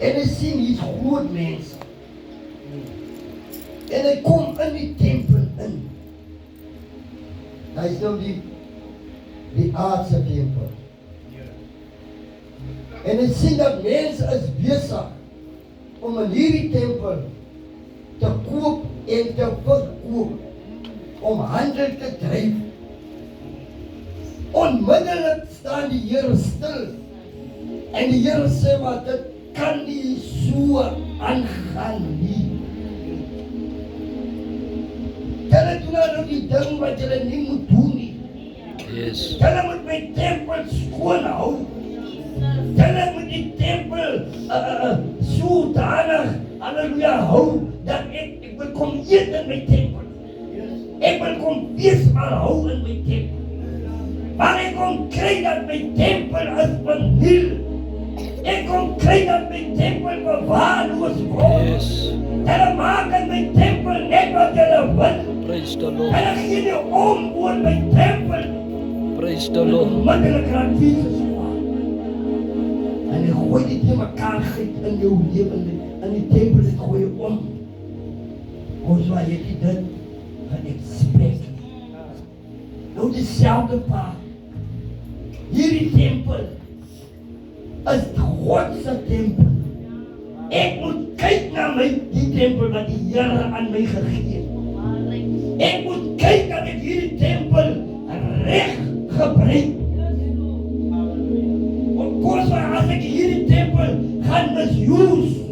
En hy sien hier's groot mense. En hy kom in die tempel in. Hy is nou die aardse tempel. En hy sien dat mense is besig om in hierdie tempel te koop en te verkoop, om handel te dryf. Onmiddellik staan die Here stil. En die Here sê, maar dit kan nie so aangaan nie. Julle doen nou die ding wat julle nie moet doen nie. Yes. Julle moet my tempel skoon hou. Julle moet die tempel sodanig, halleluja, hou, dat ek wil kom eet in my tempel. Ek wil kom wees maar hou in my tempel. Maar ek kom kry dat my tempel is verniel. Ek kom kry dat my tempel bewaarloos word. Yes. Julle maak in my tempel net wat julle wil. Praise the Lord. Julle gee nie om oor my tempel. Praise the Lord. Onmiddellik raak Jesus kwaad. En hy gooi dit in mekaar giet in jou lewe, in die tempel, dit gooi om. Ons waar jy dit geëxpect. Nou dieselfde pa. Hierdie tempel is God se tempel. Ek moet kyk na die tempel wat die Here aan my gegee het. Ek moet kyk dat ek hierdie tempel reg gebruik. Of as ek hierdie tempel gaan misuse,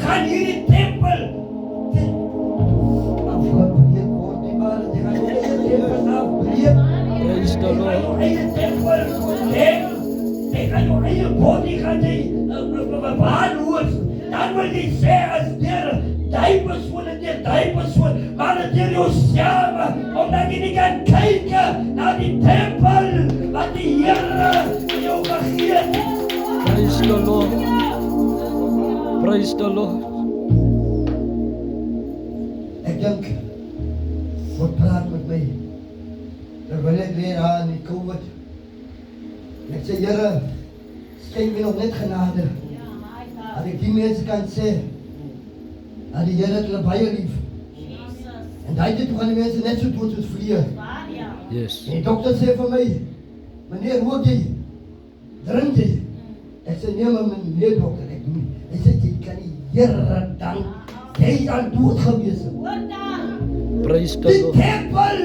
gaan hierdie tempel afgebreek word, die maar die gaan hierdie tempel afbreek. Praise the Lord. Ek kan jou eie body gaan jy bewaarloos. Dan wil jy sê as die persoon, maar dat jy jouself, omdat jy nie kan kyk na die tempel wat die Here jou gegee het. Praise the Lord. Praise the Lord. Ek dink, God praat met my. Terwyl ek weer aan die COVID. Ek sê, Here, skyn my nog net genade. Dat ek die mense kan sê, dat die Here het hulle baie lief. En daai tyd toe gaan die mense net so dood soos vliee. Yes. En die dokter sê vir my, meneer, rook jy? Drink jy? Ek sê, nee, maar meneer dokter, ek doen nie. Hy sê, jy kan die Here dank. Jy is al dood gewees. Praise the Die Lord. tempel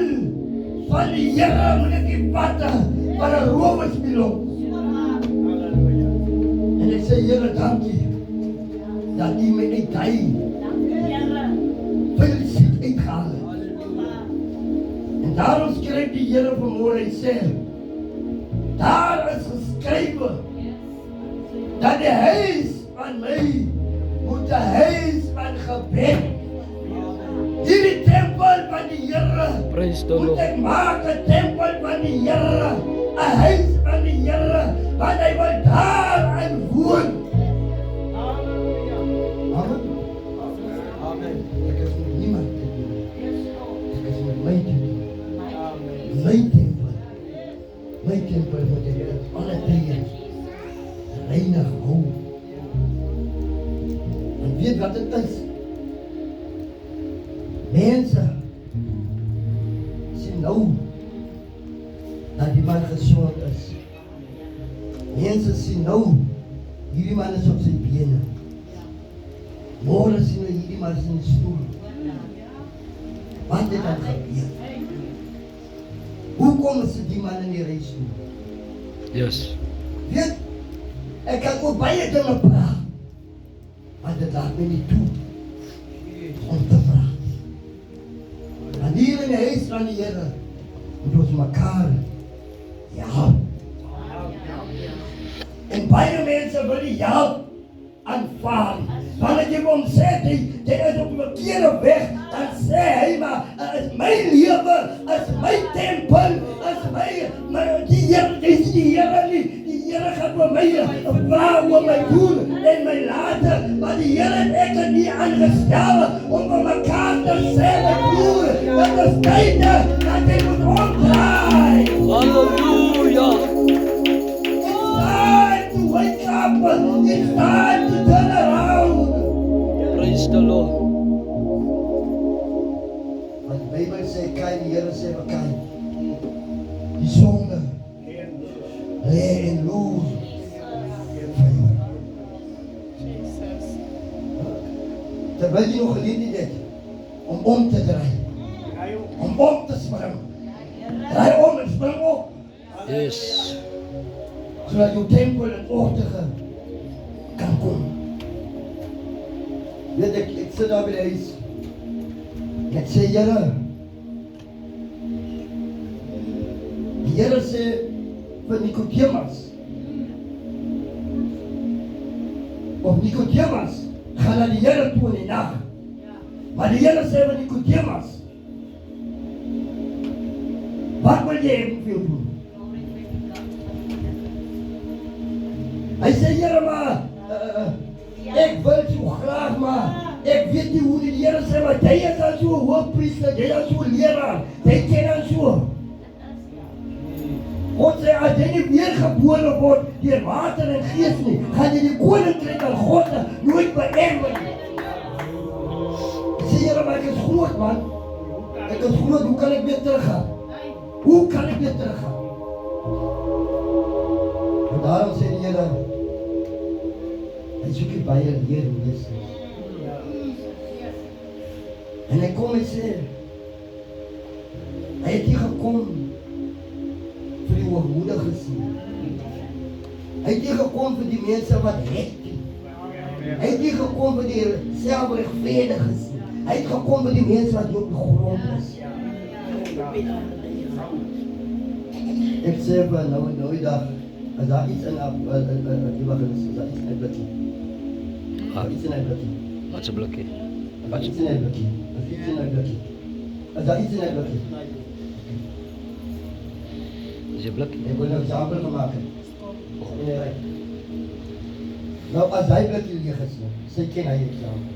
van die Here moet ek nie vatte, maar een rowers belong. En ek sê, Here, dankie, dat die my uit veel siek uitgehaal het. En daarom skryf die Here vanmorgen, hy sê, daar is geskrywe, dat die huis van my moet die huis van gebed. Hierdie tempel van die Here, Praise the moet Lord. ek maak een tempel van die Here, een huis van die Here, want hy wil daarin woon. Amen. Amen. Ek is met niemand te doen. Ek is met my te doen. My tempel. My tempel moet ek in alle tye reinig hou. En weet wat het is? Mense sien nou dat die man gesond is. Mense sien nou hierdie man is op sy bene. Môre sien hulle hierdie man is in die stoel. Wat het dan gebeur? Hoekom is die man in die reistoel? Yes. Weet, ek kan ook baie dinge praat, maar dit laat my nie toe om te praat. En hier in die huis van die Here moet ons mekaar help. En baie mense wil die help aanvaar. Wanneer jy hom sê, jy is op die verkeerde weg, dan sê hy, maar is my lewe, is my tempel, is die Here, jy sê die Here nie, die Here gaan vir my vra oor my doen en my late, maar die Here het ek nie aangestel om vir mekaar te sê, my broer, dit is tyd dat jy moet omdraai. Hallelujah. It's time to wake up, it's time to Praise the Lord. Want die Bybel sê, kyk, die Here sê, maar kyk, die sonde lê en loer vir jou. Terwyl jy nog geleentheid het om te draai, om te spring, draai om en spring op, Yes. sodat jou tempel in orde kan kom. Weet ek sit daar by die huis, en ek sê, Here, die Here sê vir Nicodemus, of Nicodemus, gaan na die Here toe in die nag. Maar die Here sê vir Nicodemus, wat wil jy hê moet vir jou doen? Hy sê, Here, maar ek wil so graag, maar ek weet nie hoe die Here sê, maar jy is al so hoofpriester, jy is al so leraar, jy ken al so. God sê, as jy nie weergebore word deur water en gees nie, gaan jy die koninkryk van God nooit beërwe nie. Ek sê, Here, maar ek is groot, man. Ek is groot, hoe kan ek weer teruggaan? Hoe kan ek weer teruggaan? En daarom sê die Here, hy soek nie baie leer en lees nie. En hy kom en sê, hy het hier gekom vir die hoogmoediges nie. Hy het hier gekom vir die mense wat het nie. Hy het hier gekom vir die selfregverdiges nie. Hy het gekom vir die mense wat op die grond is. Ek sê vir nou die dag, as daar iets in die wagenis, as daar iets in die blikkie. As iets in die blikkie. Wat is 'n blikkie? As iets in die blikkie. As iets in die blikkie. As daar iets in die blikkie. Is jy blikkie? Ek wil nou 'n eksempel gemaak het. Nou as hy blikkie leeg is, sy ken hy eksempel.